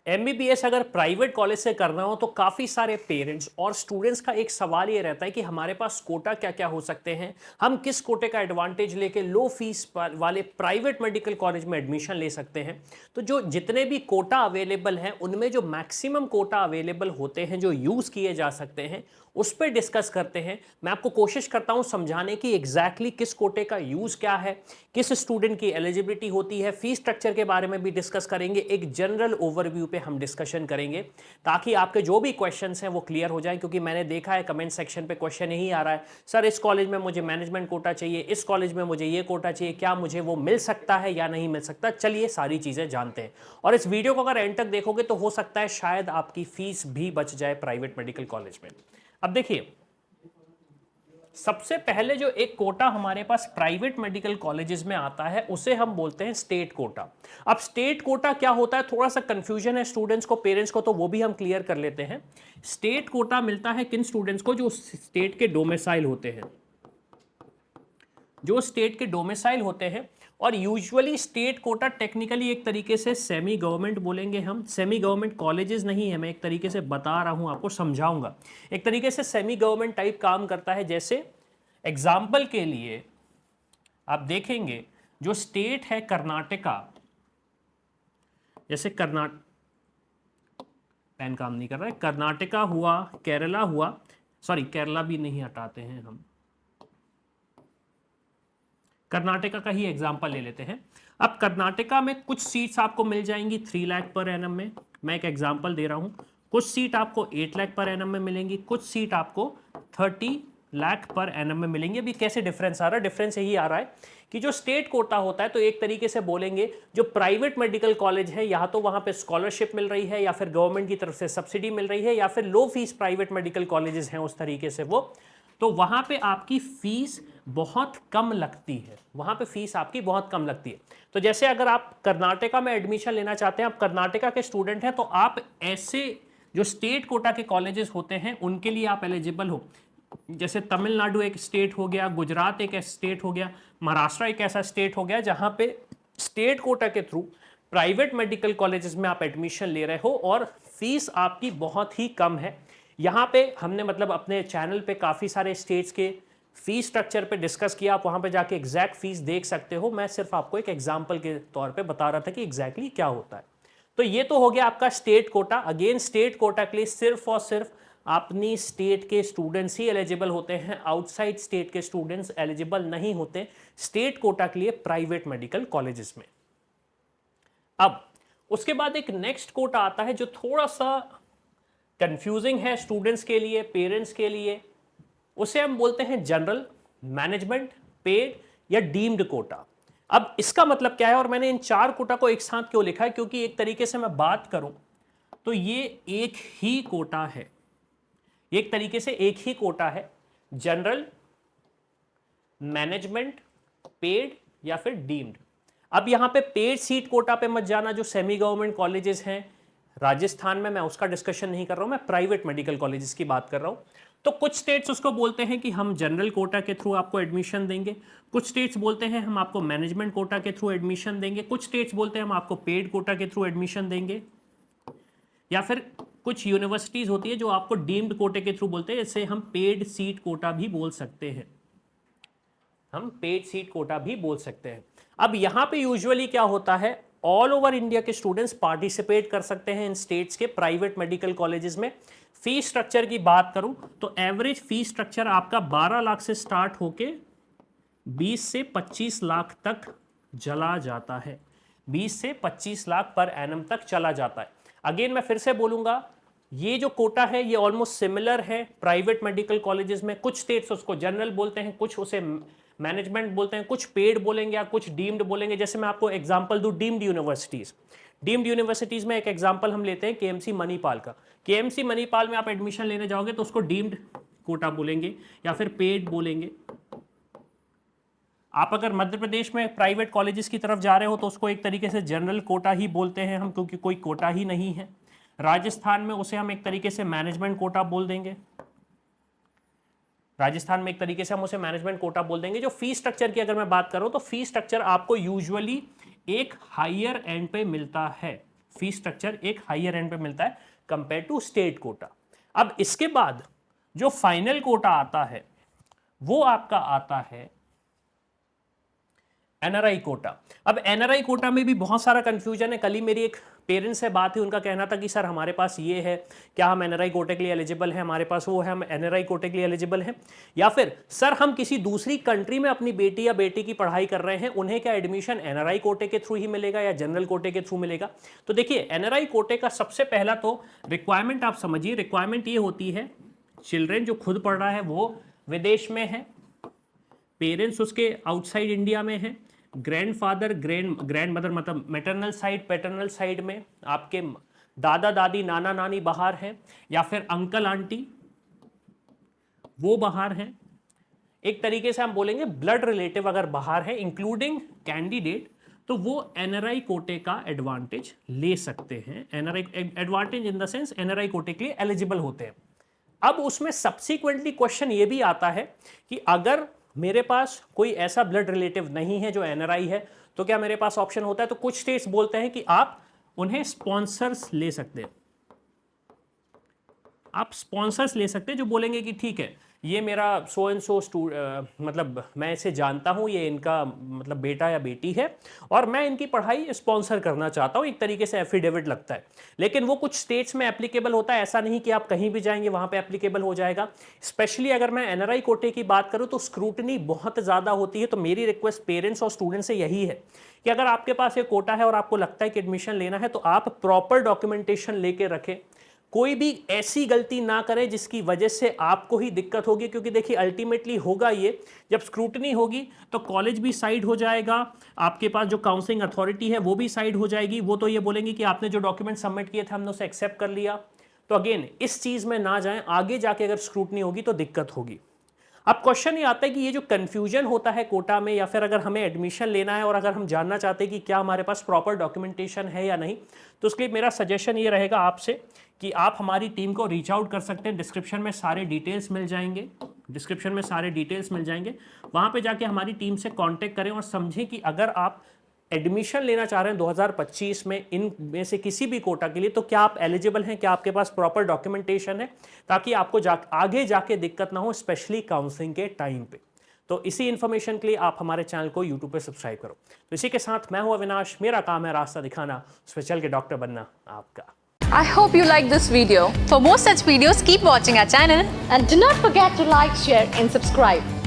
MBBS अगर private college से करना हो तो काफ़ी सारे पेरेंट्स और स्टूडेंट्स का एक सवाल ये रहता है कि हमारे पास कोटा क्या क्या हो सकते हैं, हम किस कोटे का एडवांटेज लेके लो फीस वाले प्राइवेट मेडिकल कॉलेज में एडमिशन ले सकते हैं। तो जो जितने भी कोटा अवेलेबल हैं उनमें जो मैक्सिमम कोटा अवेलेबल होते हैं जो यूज़ किए जा सकते हैं उस पर डिस्कस करते हैं। मैं आपको कोशिश करता हूं समझाने की एग्जैक्टली किस कोटे का यूज़ क्या है, किस स्टूडेंट की एलिजिबिलिटी होती है, फीस स्ट्रक्चर के बारे में भी डिस्कस करेंगे, एक जनरल ओवरव्यू पे हम डिस्कशन करेंगे ताकि आपके जो भी क्वेश्चंस हैं वो क्लियर हो जाएं। क्योंकि मैंने देखा है कमेंट सेक्शन पे क्वेश्चन यही आ रहा है, सर इस कॉलेज में मुझे मैनेजमेंट कोटा चाहिए, इस कॉलेज में मुझे ये कोटा चाहिए, क्या मुझे वो मिल सकता है या नहीं मिल सकता। चलिए सारी चीज़ें जानते हैं और इस वीडियो को अगर एंड तक देखोगे तो हो सकता है शायद आपकी फीस भी बच जाए प्राइवेट मेडिकल कॉलेज में। अब देखिए, सबसे पहले जो एक कोटा हमारे पास प्राइवेट मेडिकल कॉलेजेस में आता है उसे हम बोलते हैं स्टेट कोटा। अब स्टेट कोटा क्या होता है, थोड़ा सा कंफ्यूजन है स्टूडेंट्स को, पेरेंट्स को, तो वो भी हम क्लियर कर लेते हैं। स्टेट कोटा मिलता है किन स्टूडेंट्स को, जो स्टेट के डोमिसाइल होते हैं, जो स्टेट के डोमिसाइल होते हैं। और यूजुअली स्टेट कोटा टेक्निकली एक तरीके से सेमी गवर्नमेंट बोलेंगे हम, सेमी गवर्नमेंट कॉलेजेस नहीं है, मैं एक तरीके से बता रहा हूं आपको, समझाऊंगा। एक तरीके से सेमी गवर्नमेंट टाइप काम करता है। जैसे एग्जाम्पल के लिए आप देखेंगे जो स्टेट है कर्नाटका, जैसे पेन काम नहीं कर रहा है, कर्नाटका हुआ, केरला हुआ, सॉरी केरला भी नहीं हटाते हैं हम, कर्नाटका का ही एग्जाम्पल ले लेते हैं। अब कर्नाटका में कुछ सीट्स आपको मिल जाएंगी 3 लाख पर एनम में, मैं एक एग्जाम्पल दे रहा हूं। कुछ सीट आपको 8 लाख पर एनम में मिलेंगी, कुछ सीट आपको 30 लाख पर एनम में मिलेंगे। अभी कैसे डिफरेंस आ रहा है, डिफरेंस यही आ रहा है कि जो स्टेट कोटा होता है तो एक तरीके से बोलेंगे जो प्राइवेट मेडिकल कॉलेज है या तो वहां पे स्कॉलरशिप मिल रही है या फिर गवर्नमेंट की तरफ से सब्सिडी मिल रही है या फिर लो फीस प्राइवेट मेडिकल कॉलेजेस हैं उस तरीके से वो, तो वहां पे आपकी फीस बहुत कम लगती है, वहां पे फीस आपकी बहुत कम लगती है। तो जैसे अगर आप कर्नाटका में एडमिशन लेना चाहते हैं, आप कर्नाटका के स्टूडेंट हैं, तो आप ऐसे जो स्टेट कोटा के कॉलेजेस होते हैं उनके लिए आप एलिजिबल हो। जैसे तमिलनाडु एक स्टेट हो गया, गुजरात एक स्टेट हो गया, महाराष्ट्र एक ऐसा स्टेट हो गया जहां पे स्टेट कोटा के थ्रू प्राइवेट मेडिकल कॉलेजेस में आप एडमिशन ले रहे हो और फीस आपकी बहुत ही कम है। यहाँ पे हमने मतलब अपने चैनल पे काफ़ी सारे स्टेट्स के फीस स्ट्रक्चर पे डिस्कस किया, आप वहाँ पे जाके एग्जैक्ट फीस देख सकते हो। मैं सिर्फ आपको एक एग्जांपल के तौर पे बता रहा था कि एग्जैक्टली क्या होता है। तो ये तो हो गया आपका state quota. Again state quota के लिए सिर्फ और सिर्फ अपनी स्टेट के स्टूडेंट्स ही एलिजिबल होते हैं, आउटसाइड स्टेट के स्टूडेंट्स एलिजिबल नहीं होते स्टेट कोटा के लिए प्राइवेट मेडिकल कॉलेजेस में। अब उसके बाद एक नेक्स्ट कोटा आता है जो थोड़ा सा कंफ्यूजिंग है स्टूडेंट्स के लिए, पेरेंट्स के लिए। उसे हम बोलते हैं जनरल, मैनेजमेंट, पेड या डीम्ड कोटा। अब इसका मतलब क्या है, और मैंने इन 4 कोटा को एक साथ क्यों लिखा है, क्योंकि एक तरीके से मैं बात करूं तो ये एक ही कोटा है, एक तरीके से एक ही कोटा है, जनरल, मैनेजमेंट, पेड या फिर डीम्ड। अब यहां पे पेड सीट कोटा पे मत जाना, जो सेमी गवर्नमेंट कॉलेजेस हैं राजस्थान में, मैं उसका डिस्कशन नहीं कर रहा हूं, मैं प्राइवेट मेडिकल कॉलेजेस की बात कर रहा हूं। तो कुछ स्टेट्स उसको बोलते हैं कि हम जनरल कोटा के थ्रू आपको एडमिशन देंगे, कुछ स्टेट्स बोलते हैं हम आपको मैनेजमेंट कोटा के थ्रू एडमिशन देंगे, कुछ स्टेट्स बोलते हैं हम आपको पेड कोटा के थ्रू एडमिशन देंगे, या फिर कुछ यूनिवर्सिटीज होती है जो आपको डीम्ड कोटे के थ्रू बोलते हैं, जैसे हम पेड सीट कोटा भी बोल सकते हैं, हम पेड सीट कोटा भी बोल सकते हैं। अब यहां पे यूजुअली क्या होता है, ऑल ओवर इंडिया के स्टूडेंट्स पार्टिसिपेट कर सकते हैं इन स्टेट्स के प्राइवेट मेडिकल कॉलेजेस में। फीस स्ट्रक्चर की बात करूं तो एवरेज फीस स्ट्रक्चर आपका 12 लाख से स्टार्ट होके 20 से 25 लाख तक चला जाता है, 20 से 25 लाख पर एनम तक चला जाता है। अगेन मैं फिर से बोलूंगा, ये जो कोटा है ये ऑलमोस्ट सिमिलर है प्राइवेट मेडिकल कॉलेजेस में। कुछ स्टेट्स उसको जनरल बोलते हैं, कुछ उसे मैनेजमेंट बोलते हैं, कुछ पेड बोलेंगे या कुछ डीम्ड बोलेंगे। जैसे मैं आपको एग्जांपल दूं डीम्ड यूनिवर्सिटीज, डीम्ड यूनिवर्सिटीज में एक एग्जांपल हम लेते हैं केएमसी मणिपाल का। केएमसी मणिपाल में आप एडमिशन लेने जाओगे तो उसको डीम्ड कोटा बोलेंगे या फिर पेड बोलेंगे। आप अगर मध्य प्रदेश में प्राइवेट कॉलेजेस की तरफ जा रहे हो तो उसको एक तरीके से जनरल कोटा ही बोलते हैं हम, क्योंकि कोई कोटा ही नहीं है। राजस्थान में उसे हम एक तरीके से मैनेजमेंट कोटा बोल देंगे, राजस्थान में एक तरीके से हम उसे मैनेजमेंट कोटा बोल देंगे। जो फीस स्ट्रक्चर की अगर मैं बात करूं तो फीस स्ट्रक्चर आपको यूजुअली एक हायर एंड पे मिलता है, फीस स्ट्रक्चर एक हायर एंड पे मिलता है कंपेयर टू स्टेट कोटा। अब इसके बाद जो फाइनल कोटा आता है वो आपका आता है एनआरआई कोटा। अब एनआरआई कोटा में भी बहुत सारा कंफ्यूजन है। कल ही मेरी एक पेरेंट्स से बात हुई, उनका कहना था कि सर हमारे पास ये है, क्या हम एनआरआई कोटे के लिए एलिजिबल हैं, हमारे पास वो है, हम एनआरआई कोटे के लिए एलिजिबल हैं, या फिर सर हम किसी दूसरी कंट्री में अपनी बेटी या बेटी की पढ़ाई कर रहे हैं, उन्हें क्या एडमिशन एनआरआई कोटे के थ्रू ही मिलेगा या जनरल कोटे के थ्रू मिलेगा। तो देखिए एनआरआई कोटे का सबसे पहला तो रिक्वायरमेंट आप समझिए, रिक्वायरमेंट ये होती है चिल्ड्रेन जो खुद पढ़ रहा है वो विदेश में है, पेरेंट्स उसके आउटसाइड इंडिया में है, ग्रैंडफादर ग्रैंड मदर मतलब मैटरनल साइड पैटर्नल साइड में आपके दादा दादी नाना नानी बाहर हैं, या फिर अंकल आंटी वो बाहर हैं। एक तरीके से हम बोलेंगे ब्लड रिलेटिव अगर बाहर है इंक्लूडिंग कैंडिडेट, तो वो एनआरआई कोटे का एडवांटेज ले सकते हैं। NRI advantage in the sense NRI कोटे के लिए एलिजिबल होते हैं। अब उसमें सब्सिक्वेंटली क्वेश्चन ये भी आता है कि अगर मेरे पास कोई ऐसा ब्लड रिलेटिव नहीं है जो एनआरआई है, तो क्या मेरे पास ऑप्शन होता है? तो कुछ स्टेट्स बोलते हैं कि आप उन्हें स्पॉन्सर्स ले सकते हैं, आप स्पॉन्सर्स ले सकते हैं जो बोलेंगे कि ठीक है ये मेरा सो एंड सो मतलब मैं इसे जानता हूँ, ये इनका मतलब बेटा या बेटी है और मैं इनकी पढ़ाई स्पॉन्सर करना चाहता हूँ। एक तरीके से एफिडेविट लगता है, लेकिन वो कुछ स्टेट्स में एप्लीकेबल होता है, ऐसा नहीं कि आप कहीं भी जाएंगे वहाँ पे एप्लीकेबल हो जाएगा। स्पेशली अगर मैं एनआरआई कोटे की बात करूँ तो स्क्रूटनी बहुत ज़्यादा होती है। तो मेरी रिक्वेस्ट पेरेंट्स और स्टूडेंट्स से यही है कि अगर आपके पास ये कोटा है और आपको लगता है कि एडमिशन लेना है तो आप प्रॉपर डॉक्यूमेंटेशन लेके रखें, कोई भी ऐसी गलती ना करें जिसकी वजह से आपको ही दिक्कत होगी। क्योंकि देखिए अल्टीमेटली होगा ये, जब स्क्रूटनी होगी तो कॉलेज भी साइड हो जाएगा, आपके पास जो काउंसलिंग अथॉरिटी है वो भी साइड हो जाएगी। वो तो ये बोलेंगे कि आपने जो डॉक्यूमेंट सबमिट किए थे हमने उसे एक्सेप्ट कर लिया। तो अगेन इस चीज़ में ना जाएं, आगे जाके अगर स्क्रूटनी होगी तो दिक्कत होगी। अब क्वेश्चन ये आता है कि ये जो कन्फ्यूजन होता है कोटा में, या फिर अगर हमें एडमिशन लेना है और अगर हम जानना चाहते हैं कि क्या हमारे पास प्रॉपर डॉक्यूमेंटेशन है या नहीं, तो उसके लिए मेरा सजेशन ये रहेगा आपसे कि आप हमारी टीम को रीच आउट कर सकते हैं। डिस्क्रिप्शन में सारे डिटेल्स मिल जाएंगे, डिस्क्रिप्शन में सारे डिटेल्स मिल जाएंगे, वहाँ पे जाके हमारी टीम से कांटेक्ट करें और समझें कि अगर आप एडमिशन लेना चाह रहे हैं 2025 में इन में से किसी भी कोटा के लिए, तो क्या आप एलिजिबल हैं, क्या आपके पास प्रॉपर डॉक्यूमेंटेशन है, ताकि आपको आगे जाके दिक्कत ना हो, स्पेशली काउंसलिंग के टाइम पे। तो इसी इन्फॉर्मेशन के लिए आप हमारे चैनल को यूट्यूब पे सब्सक्राइब करो। तो इसी के साथ मैं हूं अविनाश, मेरा काम है रास्ता दिखाना, उस पर चल के डॉक्टर बनना आपका। I hope you like this video. For more such videos, keep watching our channel and do not forget to like, share and subscribe.